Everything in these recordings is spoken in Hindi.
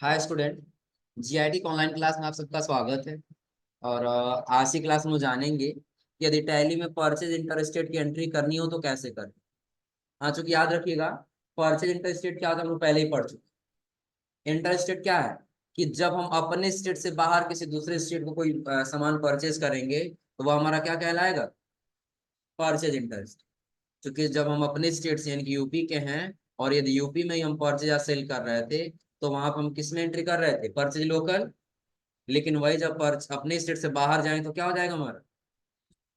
Hi student. जीआईटी के ऑनलाइन क्लास में आप सबका स्वागत है। और आज की क्लास में हम जानेंगे कि यदि टैली में परचेज इंटरस्टेट की एंट्री करनी हो तो कैसे करें। हाँ, चूंकि याद रखिएगा, परचेज इंटरस्टेट क्या होता है हम लोग पहले ही पढ़ चुके हैं। इंटरस्टेट क्या है कि जब हम अपने स्टेट से बाहर किसी दूसरे स्टेट को कोई सामान परचेज करेंगे तो वह हमारा क्या कहलाएगा, परचेज इंटरेस्ट। क्योंकि जब हम अपने स्टेट से यानी कि यूपी के हैं और यदि यूपी में ही हम परचेज या सेल कर रहे थे तो वहां पर हम किस में एंट्री कर रहे थे, परचेज लोकल। लेकिन वही जब अपने स्टेट से बाहर जाएं तो क्या हो जाएगा हमारा,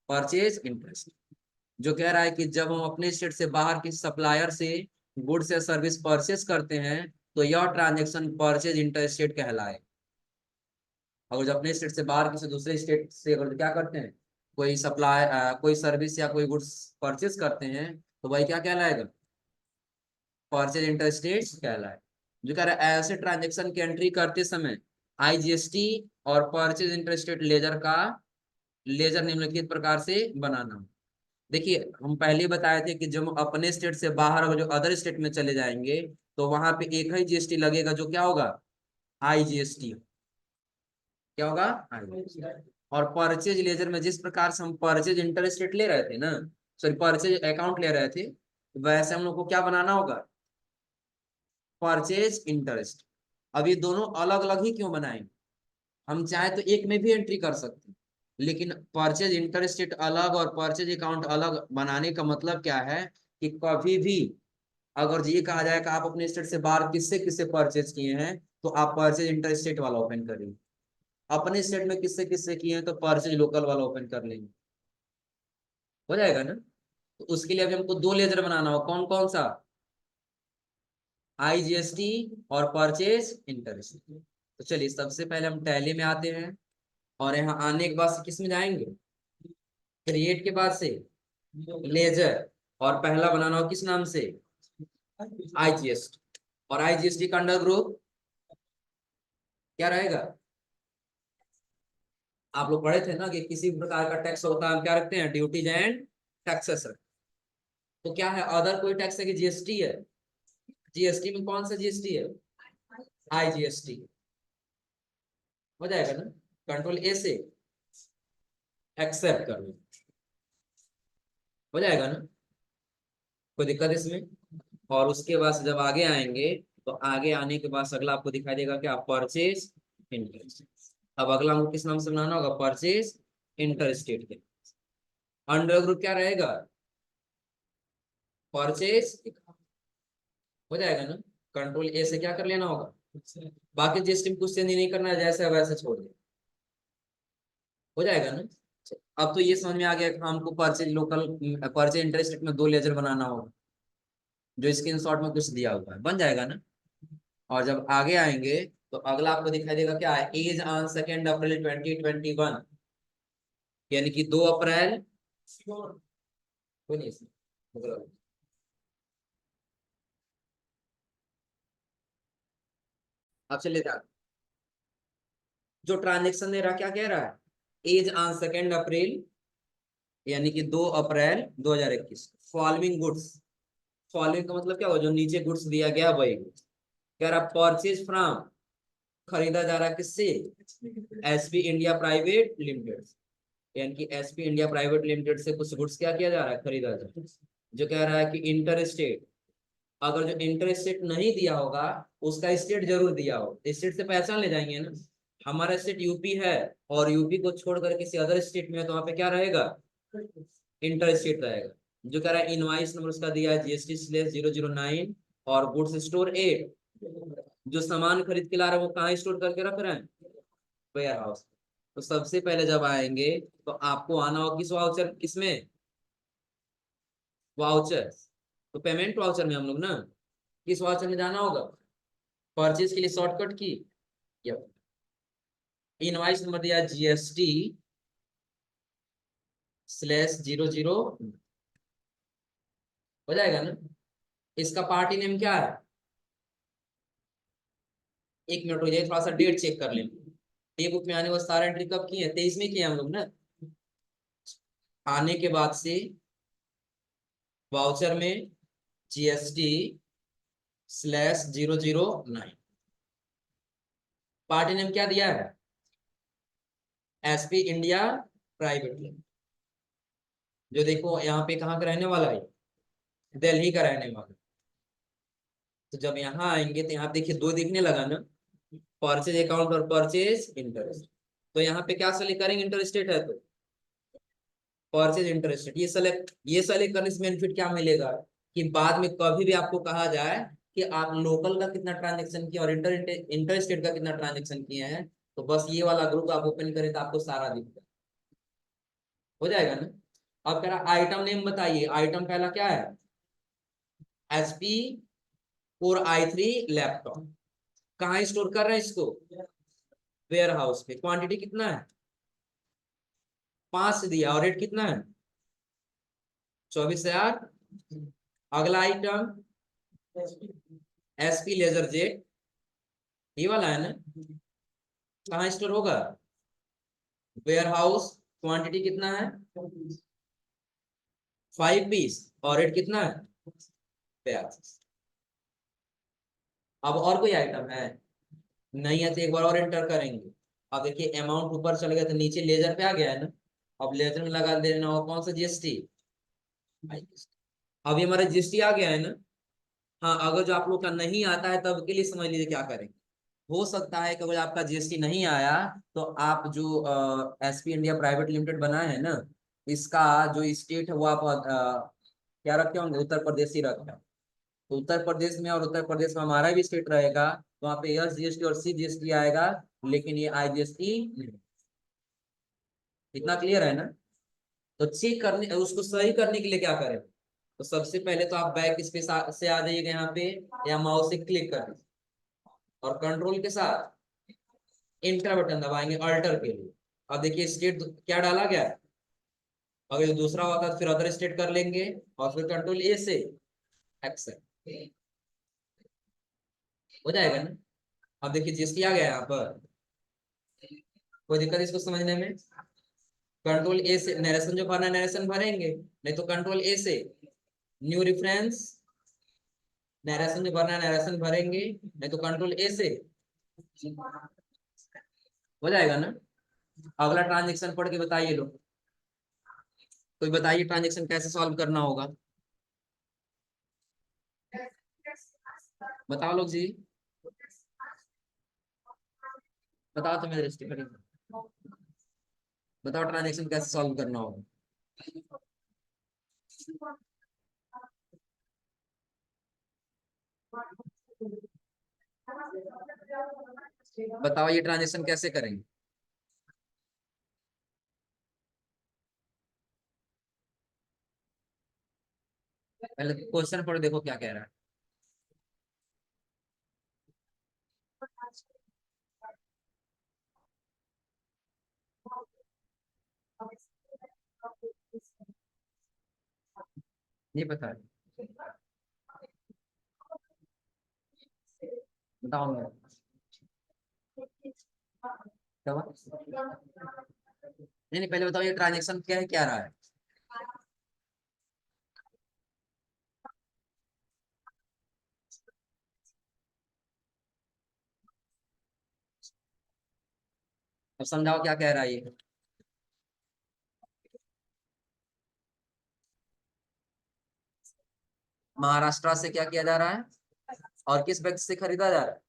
परचेज इंटरेस्ट। जो कह रहा है कि जब हम अपने स्टेट से बाहर किसी सप्लायर से गुड्स या सर्विस परचेज करते हैं तो यह ट्रांजेक्शन परचेज इंटरेस्ट कहलाए। और जब अपने स्टेट से बाहर किसी दूसरे स्टेट से अगर क्या करते हैं, कोई सप्लाई कोई सर्विस या कोई गुड्स परचेज करते हैं तो वही क्या कहलाएगा, परचेज इंटरेस्ट कहलाए। जो कह रहा है ऐसे ट्रांजेक्शन की एंट्री करते समय आईजीएसटी और परचेज इंटरेस्ट लेजर का लेजर निम्नलिखित प्रकार से बनाना। देखिए, हम पहले ही बताए थे कि जब हम अपने स्टेट से बाहर अगर जो अदर स्टेट में चले जाएंगे तो वहां पे एक ही जीएसटी लगेगा जो क्या होगा, आईजीएसटी। क्या होगा, आईजीएसटी। और परचेज लेजर में जिस प्रकार से हम परचेज इंटरेस्ट ले रहे थे ना, सॉरी परचेज अकाउंट ले रहे थे, वैसे हम लोग को क्या बनाना होगा, परचेज इंटरेस्ट। अब ये दोनों अलग अलग ही क्यों बनाएंगे, हम चाहे तो एक में भी एंट्री कर सकते हैं। लेकिन परचेज इंटरेस्ट अलग और परचेज अकाउंट अलग बनाने का मतलब क्या है कि कभी भी अगर ये कहा जाए कि आप अपने स्टेट से बाहर किससे किससे परचेज किए हैं तो आप परचेज इंटरेस्ट वाला ओपन करेंगे। अपने स्टेट में किससे किससे किए हैं तो परचेज लोकल वाला ओपन कर लेंगे। हो जाएगा ना। तो उसके लिए अभी हमको दो लेजर बनाना हो, कौन कौन सा, आईजीएसटी और परचेज इंटरेस्ट। तो चलिए सबसे पहले हम टैली में आते हैं और यहाँ आने के बाद से किस में जाएंगे, क्रिएट के बाद से लेजर। और पहला बनाना हो किस नाम से, आईजीएसटी। और आईजीएसटी का अंडर ग्रुप क्या रहेगा, आप लोग पढ़े थे ना कि किसी प्रकार का टैक्स होता है हम क्या रखते हैं, ड्यूटीज एंड टैक्सेस। तो क्या है, अदर कोई टैक्स है कि जीएसटी है, जीएसटी में कौन सा जीएसटी है, आईजीएसटी। हो जाएगा ना, कंट्रोल ए से एक्सेप्ट कर लो, हो जाएगा ना, कोई दिक्कत इसमें। और उसके बाद से जब आगे आएंगे तो आगे आने के बाद अगला आपको दिखाई देगा क्या, परचेज इंटरेस्ट। अब अगला हमको किस नाम से बनाना होगा, परचेज इंटरेस्टेड के अंडर ग्रुप क्या रहेगा, परचेज। हो जाएगा ना, कंट्रोल ए से क्या कर लेना होगा, बाकी जीएसटी में कुछ चेंज नहीं करना है, जैसे है वैसे छोड़ दे। हो जाएगा ना। अब तो ये समझ में आ गया कि हमको परचेज लोकल परचेज इंटरेस्ट में दो लेजर बनाना होगा, जो स्क्रीनशॉट में कुछ दिया हुआ है बन जाएगा ना। और जब आगे आएंगे तो अगला आपको दिखाई देगा क्या है, एज ऑन 2 अप्रैल 2021, यानी कि 2 अप्रैल। कोई नहीं मतलब, अब चलिए जो ट्रांजेक्शन दे रहा क्या कह रहा है, एज ऑन 2 अप्रैल यानी कि 2 अप्रैल 2021, फॉलोइंग गुड्स। फॉलोइंग का मतलब क्या हुआ, जो नीचे गुड्स दिया गया वही कह रहा, परचेज फ्रॉम, खरीदा जा रहा है किससे, एसपी इंडिया प्राइवेट लिमिटेड। यानी कि एसपी इंडिया प्राइवेट लिमिटेड से कुछ गुड्स क्या किया जा रहा है, खरीदा जा रहा है। जो कह रहा है कि इंटर स्टेट, अगर जो इंटर स्टेट नहीं दिया होगा उसका स्टेट जरूर दिया हो, स्टेट से पहचान ले जाएंगे ना। हमारा स्टेट यूपी है और यूपी को छोड़कर किसी अदर स्टेट में है तो वहां पे क्या रहेगा, इंटर स्टेट रहेगा। जो कह रहा है इनवाइस नंबर उसका दिया है GST/009 और गुड्स स्टोर 8। जो सामान खरीद के ला रहे हैं वो कहाँ स्टोर करके रख रहे हैं, वेयर हाउस। तो सबसे पहले जब आएंगे तो आपको आना होगा किस वाउचर, किसमें, वाउचर। तो पेमेंट वाउचर में हम लोग ना किस वाउचर में जाना होगा, परचेज के लिए शॉर्टकट की, इनवाइस नंबर दिया GST/00। हो जाएगा ना। इसका पार्टी नेम क्या है, एक मिनट हो जाए थोड़ा सा डेट चेक कर लें। ये बुक में आने वाले सारे एंट्री कब की है, 23 में किए हम लोग ना। आने के बाद से वाउचर में GST/009। पार्टी नेम क्या दिया है? SP India private limited. जो देखो यहाँ पे कहाँ का रहने वाला है, दिल्ली का रहने वाला। तो जब यहाँ आएंगे तो यहाँ देखिए दो दिखने लगा ना, परचेज अकाउंट और परचेज इंटरेस्ट। तो यहाँ पे क्या सेलेक्ट करेंगे? इंटरेस्टेड है तो परचेज इंटरेस्टेड ये सेलेक्ट करने से बेनिफिट क्या मिलेगा कि बाद में कभी भी आपको कहा जाए कि आप लोकल का कितना ट्रांजेक्शन किया और इंटरेस्टेड का कितना ट्रांजेक्शन किए हैं, तो बस ये वाला ग्रुप आप ओपन करें तो आपको सारा दिखता हो जाएगा ना। अब कह रहा आइटम नेम बताइए, आइटम पहला क्या है? एचपी और i3 लैपटॉप। कहाँ स्टोर कर रहे हैं इसको? वेयर हाउस पे। क्वांटिटी कितना है? 5 से दिया और रेट कितना है? 24,000। अगला आइटम एसपी लेजर जेट, ये वाला है ना। कहाँ स्टोर होगा? Ware house. क्वांटिटी कितना है? 5 पीस और रेट कितना है? 82। अब और कोई आइटम है? नहीं है तो एक बार और एंटर करेंगे। अब देखिए अमाउंट ऊपर चल गया तो नीचे लेजर पे आ गया है ना। अब लेजर में लगा देना हो कौन सा? जीएसटी। अब ये हमारा जीएसटी आ गया है ना। हाँ, अगर जो आप लोग का नहीं आता है तब के लिए समझ लीजिए क्या करेंगे। हो सकता है कि अगर आपका जीएसटी नहीं आया तो आप जो एसपी इंडिया प्राइवेट लिमिटेड बना है ना, इसका जो स्टेट है वो आप क्या रखे होंगे? उत्तर प्रदेश ही रखे होंगे। तो उत्तर प्रदेश में और उत्तर प्रदेश में हमारा भी स्टेट रहेगा, तो वहाँ पे एस जीएसटी और सी जीएसटी आएगा, लेकिन ये आई जीएसटी। इतना क्लियर है ना। तो चेक करने उसको सही करने के लिए क्या करें? तो सबसे पहले तो आप बैक स्पेस से आ जाइएगा यहाँ पे, या माउस से क्लिक कर और कंट्रोल के साथ इंटर बटन दबाएंगे अल्टर के लिए। अब देखिए स्टेट क्या डाला गया है। अगर दूसरा होता तो फिर अदर स्टेट कर लेंगे और फिर कंट्रोल ए से एक्सेप्ट हो जाएगा ना। अब देखिए जीएसटी आ गया यहाँ पर, कोई दिक्कत इसको समझने में? कंट्रोल ए से नरेशन जो भरना है नरेशन भरेंगे, नहीं तो कंट्रोल ए से न्यू रेफरेंस। नरेशन जो भरना है नरेशन भरेंगे, नहीं तो कंट्रोल ए से हो जाएगा ना। अगला ट्रांजेक्शन पढ़ के बताइए लोग, कोई बताइए ट्रांजेक्शन कैसे सॉल्व करना होगा। बताओ लोग जी, बताओ तो मेरे दृष्टि पर बताओ ट्रांजेक्शन कैसे सॉल्व करना होगा। बताओ ये ट्रांजेक्शन कैसे करेंगे। पहले क्वेश्चन पढ़ो, देखो क्या कह रहा है। नहीं पता है? बताओ मेरे। क्या हुआ? नहीं नहीं, पहले बताओ ये ट्रांजेक्शन क्या है, क्या रहा है। अब समझाओ क्या कह रहा है ये। महाराष्ट्र से क्या किया जा रहा है और किस व्यक्ति से खरीदा जा रहा है?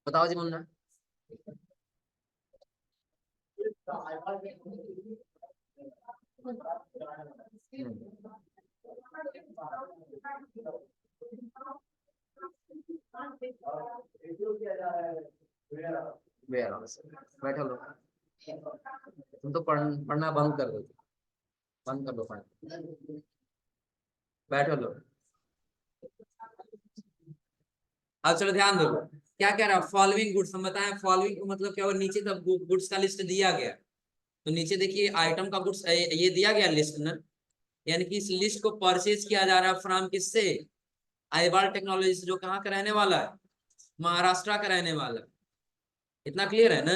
बताओ जी मुन्ना। बैठो लो, तुम तो पढ़ना बंद कर दो, बंद कर दो पढ़ना। बैठो लो। अब चलो ध्यान दो, क्या कह रहा है? फॉलोइंग गुड्स, हम बताएं फॉलोइंग मतलब क्या हुआ, नीचे तब गुड्स का लिस्ट दिया गया। तो नीचे देखिए आइटम का गुड्स ये दिया गया लिस्ट ना, यानी कि इस लिस्ट को परचेज किया जा रहा है फ्रॉम किससे? आईबाल टेक्नोलॉजी से, जो कहाँ का रहने वाला है? महाराष्ट्र का रहने वाला। इतना क्लियर है ना।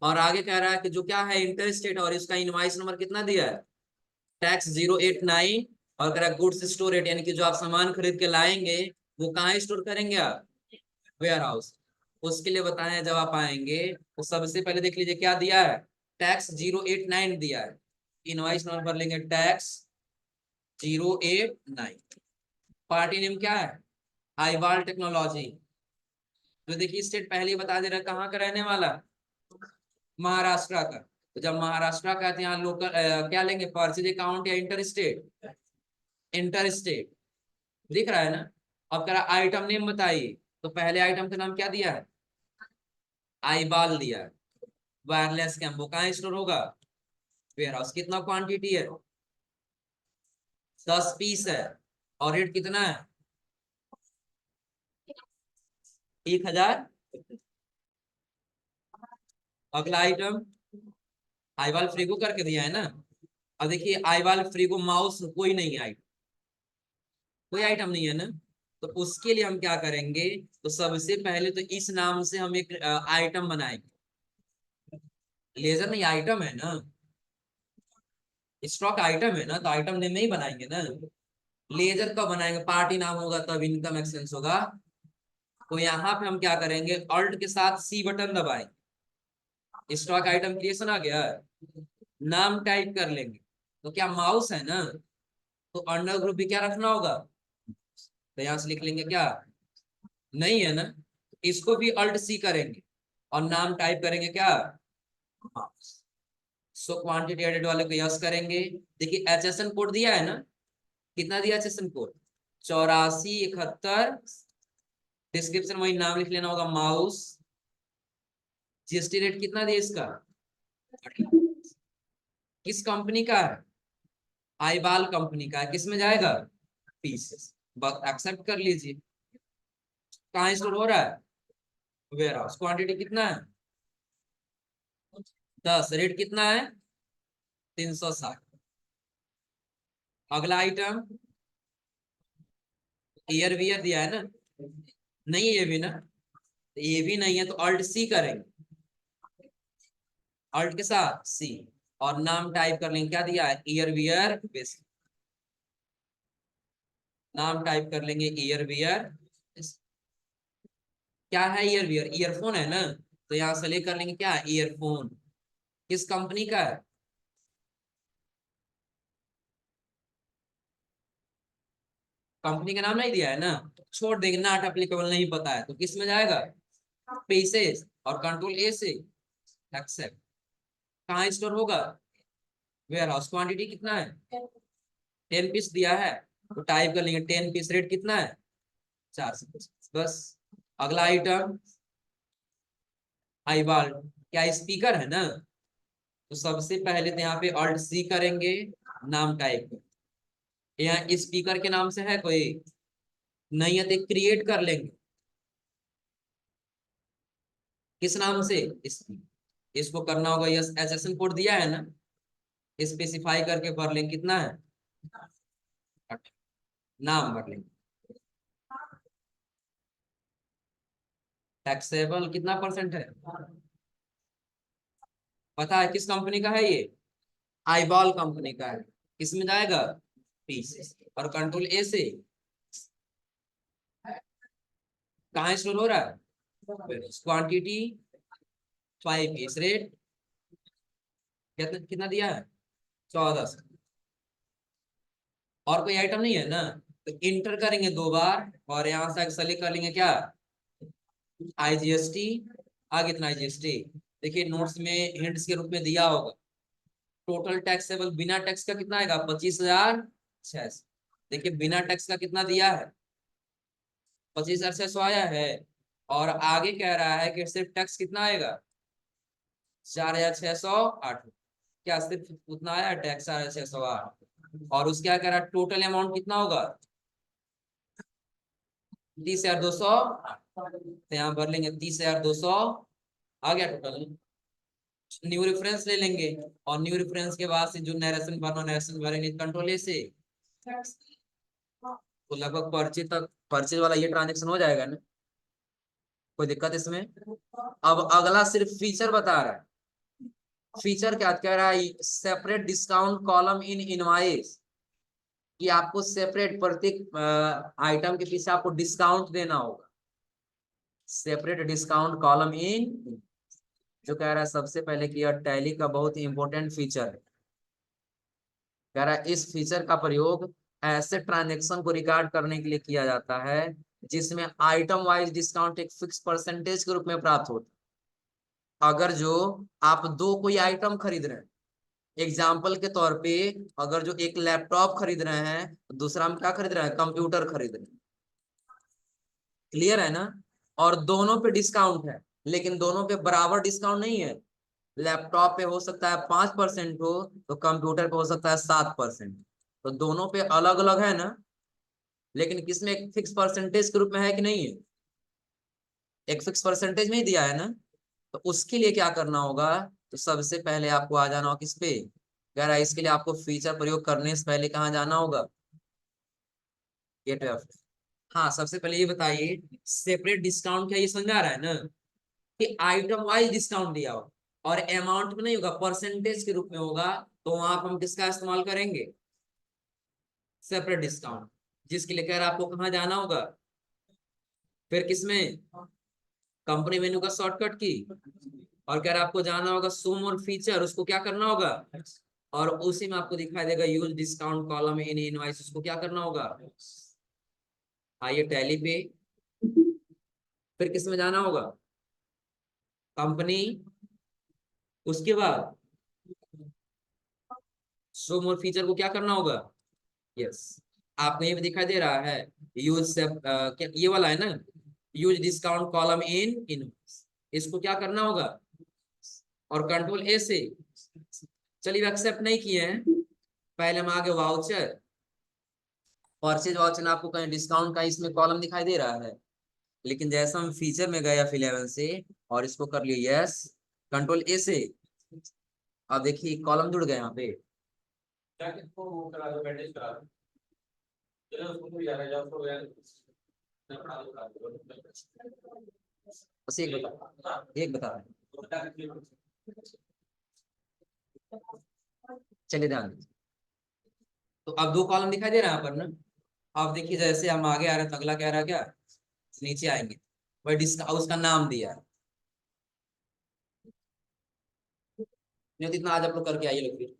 और आगे कह रहा है कि जो क्या है इंटरेस्टेड, और इसका इनवाइस नंबर कितना दिया है? टैक्स 089। और कह रहा है गुड्स स्टोर रेट, यानी कि जो आप सामान खरीद के लाएंगे वो कहाँ स्टोर करेंगे आप? Warehouse. उसके लिए बताएं, जब आप आएंगे तो सबसे पहले देख लीजिए क्या दिया है। टैक्स 089 दिया है। इनवाइस नंबर भर लेंगे, टैक्स 089। पार्टी नेम क्या है? आईवाल टेक्नोलॉजी। तो देखिए स्टेट पहले ही बता दे रहा है कहाँ का रहने वाला, महाराष्ट्र का। तो जब महाराष्ट्र का है तो यहाँ लोकल क्या लेंगे, परचेज अकाउंट या इंटर स्टेट? Inter state. दिख रहा है ना। अब कह रहा आइटम नेम बताइए, तो पहले आइटम का नाम क्या दिया है? आईबाल दिया है। वायरलेस कैम, वो कहाँ स्टोर होगा? Ware house. कितना क्वांटिटी है? 10 पीस है। और रेट कितना है? 1000। अगला आइटम आईवाल फ्रीगो करके दिया है ना। अब देखिए आईवाल फ्रीगो माउस कोई नहीं है, कोई आइटम नहीं है ना। तो उसके लिए हम क्या करेंगे, तो सबसे पहले तो इस नाम से हम एक आइटम बनाएंगे। लेजर नहीं, आइटम है ना, स्टॉक आइटम है ना, तो आइटम नेम में ही बनाएंगे ना। लेजर कब बनाएंगे? पार्टी नाम होगा तब इनकम एक्सपेंस होगा। तो यहाँ पे हम क्या करेंगे, ऑल्ट के साथ सी बटन दबाएंगे। स्टॉक आइटम क्रिएशन आ गया। नाम टाइप कर लेंगे। तो क्या माउस है ना, तो अंडर ग्रुप भी क्या रखना होगा, तो यहाँ से लिख लेंगे क्या, नहीं है ना, इसको भी अल्ट सी करेंगे और नाम टाइप करेंगे क्या, माउस। सो क्वांटिटी एडेड वाले को यस करेंगे। देखिए एचएसएन कोड दिया है ना, कितना दिया एचएसएन कोड? 8471। डिस्क्रिप्शन वही नाम लिख लेना होगा, माउस। जीएसटी रेट कितना दिया इसका? किस कंपनी का है? आईबाल कंपनी का है। किस में जाएगा? पीसेस। बस एक्सेप्ट कर लीजिए। कहाँ स्टोर हो रहा है? Ware house. क्वांटिटी कितना है? 10। रेट कितना है? 360। अगला आइटम ईयर वियर दिया है ना, नहीं ये भी ना, ये भी नहीं है तो अल्ट सी करेंगे। अल्ट के साथ सी और नाम टाइप कर लेंगे, क्या दिया है, ईयर वियर बेस। नाम टाइप कर लेंगे ईयर वियर। क्या है ईयर वियर? ईयरफोन है ना, तो यहाँ सेलेक्ट कर लेंगे क्या, ईयरफोन। किस कंपनी का है? कंपनी का नाम नहीं दिया है ना, छोड़ देंगे, नॉट एप्लीकेबल, नहीं पता है तो किस में जाएगा, पीसेस। और कंट्रोल ए से एक्सेप्ट। कहाँ स्टोर होगा? Ware house. क्वांटिटी कितना है? 10 पीस दिया है, तो टाइप कर लेंगे 10 पीस। रेट कितना है? 450 बस। अगला आइटम आईबाल। क्या स्पीकर है ना, तो सबसे पहले तो यहाँ पे ऑल्ट सी करेंगे, नाम टाइप कर। यहाँ स्पीकर के नाम से है कोई, नहीं है तो क्रिएट कर लेंगे। किस नाम से? इसको करना होगा, यस एसएसएन कोड दिया है ना, स्पेसिफाई करके भर लेंगे। कितना है? नाम भर लेंगे। टैक्सेबल कितना परसेंट है? पता है किस कंपनी का है ये? आईबॉल कंपनी का है। किसमें जाएगा? पीसेस। और कंट्रोल ए से कहाँ स्टोर हो रहा है? Quantity 5 piece. रेट कितना कितना दिया है? 1400। और कोई आइटम नहीं है ना, तो इंटर करेंगे 2 बार और यहाँ से सेलेक्ट कर लेंगे क्या, आईजीएसटी। आगे कितना आईजीएसटी? देखिए नोट्स में हिंट्स के रूप में दिया होगा। टोटल टैक्सेबल बिना टैक्स का कितना आएगा? 25,600। देखिए बिना टैक्स का कितना दिया है? 25,600 आया है। और आगे कह रहा है कि सिर्फ टैक्स कितना आएगा? 4,608। क्या सिर्फ उतना आया टैक्स? 4,608। और उसके क्या कह रहा है, टोटल अमाउंट कितना होगा? 30,200। तो यहाँ भर लेंगे 30,200। आ गया टोटल। न्यू रेफरेंस ले लेंगे और न्यू रेफरेंस के बाद से जो नरेशन भरना, नरेशन भरेंगे कंट्रोल ए से। तो लगभग पर्चे तक, पर्चे वाला ये ट्रांजेक्शन हो जाएगा ना, कोई दिक्कत इसमें? अब अगला सिर्फ फीचर बता रहा है। फीचर क्या कह रहा है, separate discount column in invoice. कि आपको सेपरेट प्रत्येक आइटम के पीछे आपको डिस्काउंट देना होगा, सेपरेट डिस्काउंट कॉलम इन, जो कह रहा है सबसे पहले कि यह टैली का बहुत ही इंपॉर्टेंट फीचर है। कह रहा है इस फीचर का प्रयोग ऐसे ट्रांजेक्शन को रिकॉर्ड करने के लिए किया जाता है जिसमें आइटम वाइज डिस्काउंट एक फिक्स परसेंटेज के रूप में प्राप्त होता है। अगर जो आप दो कोई आइटम खरीद रहे हैं, एग्जाम्पल के तौर पे अगर जो एक लैपटॉप खरीद रहे हैं, दूसरा हम क्या खरीद रहे हैं, कंप्यूटर खरीद रहे हैं, क्लियर है ना। और दोनों पे डिस्काउंट है, लेकिन दोनों पे बराबर डिस्काउंट नहीं है। लैपटॉप पे हो सकता है 5% हो, तो कंप्यूटर पे हो सकता है 7%। तो दोनों पे अलग अलग है ना, लेकिन किसमें एक फिक्स परसेंटेज के रूप में है कि नहीं है, एक फिक्स परसेंटेज में ही दिया है ना। तो उसके लिए क्या करना होगा, तो सबसे पहले आपको आ जाना होगा किस पे, कह रहा है इसके लिए आपको फीचर प्रयोग करने से पहले कहाँ जाना होगा, गेटवे ऑफ। हाँ, सबसे पहले ये बताइए सेपरेट डिस्काउंट क्या, ये समझा रहा है ना कि आइटम वाइज डिस्काउंट दिया हो और अमाउंट में नहीं होगा, परसेंटेज के रूप में होगा। तो वहां पर हम किसका इस्तेमाल करेंगे, सेपरेट डिस्काउंट, जिसके लिए कह रहा है आपको कहाँ जाना होगा, फिर किसमें, कंपनी मेन्यू का शॉर्टकट की, और कह रहा है आपको जाना होगा शो मोर फीचर, उसको क्या करना होगा, और उसी में आपको दिखाई देगा use discount column in invoice, उसको क्या करना होगा। आइए टैली पे, फिर किस में जाना होगा, कंपनी, उसके बाद शो मोर फीचर को क्या करना होगा, यस, आपको ये भी दिखाई दे रहा है यूज से क्या ये वाला है ना, यूज डिस्काउंट कॉलम इन इन, इसको क्या करना होगा, और कंट्रोल ए से, चलिए एक्सेप्ट नहीं किए हैं, पहले हम आगे वाउचर, परचेज वाउचर में आपको कहीं डिस्काउंट का इसमें कॉलम दिखाई दे रहा है, लेकिन जैसा हम फीचर में गए F11 से और इसको कर लिए यस, कंट्रोल ए से, अब देखिए कॉलम जुड़ गए यहाँ पे। बस एक बता रहे हैं। चलिए ध्यान दीजिए, तो अब दो कॉलम दिखाई दे रहा है यहाँ पर ना। अब देखिए जैसे हम आगे आ रहे हैं तो अगला कह रहा है क्या, नीचे आएंगे, वही उसका नाम दिया है। नहीं तो इतना आज आप लोग करके आइए लोग फिर।